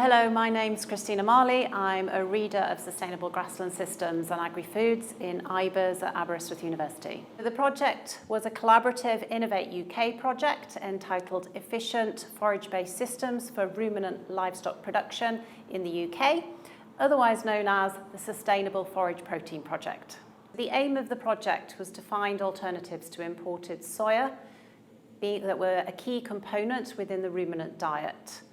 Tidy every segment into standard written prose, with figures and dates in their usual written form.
Hello, my name's Christina Marley. I'm a reader of Sustainable Grassland Systems and Agri-Foods in ybrs at Aberystwyth University. The project was a collaborative Innovate UK project entitled Efficient Forage-Based Systems for Ruminant Livestock Production in the UK, otherwise known as the Sustainable Forage Protein Project. The aim of the project was to find alternatives to imported soya that were a key component within the ruminant diet.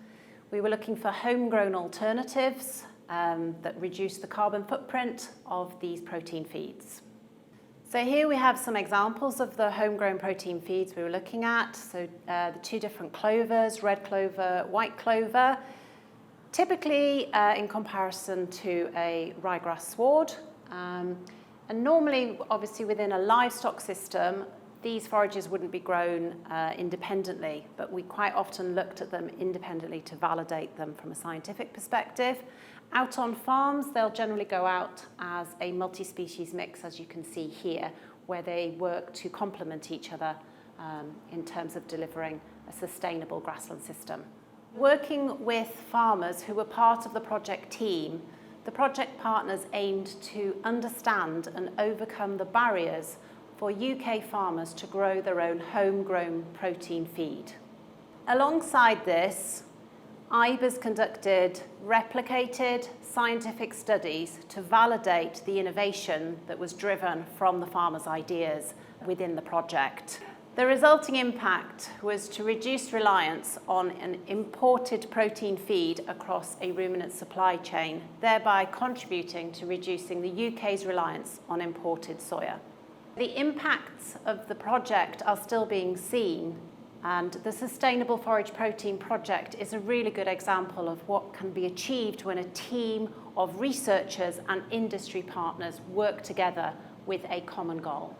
We were looking for homegrown alternatives that reduce the carbon footprint of these protein feeds. So here we have some examples of the homegrown protein feeds we were looking at. So the two different clovers, red clover, white clover, typically in comparison to a ryegrass sward. And normally, obviously within a livestock system, these forages wouldn't be grown independently, but we quite often looked at them independently to validate them from a scientific perspective. Out on farms, they'll generally go out as a multi-species mix, as you can see here, where they work to complement each other in terms of delivering a sustainable grassland system. Working with farmers who were part of the project team, the project partners aimed to understand and overcome the barriers for UK farmers to grow their own homegrown protein feed. Alongside this, ybrs conducted replicated scientific studies to validate the innovation that was driven from the farmers' ideas within the project. The resulting impact was to reduce reliance on an imported protein feed across a ruminant supply chain, thereby contributing to reducing the UK's reliance on imported soya. The impacts of the project are still being seen, and the Sustainable Forage Protein Project is a really good example of what can be achieved when a team of researchers and industry partners work together with a common goal.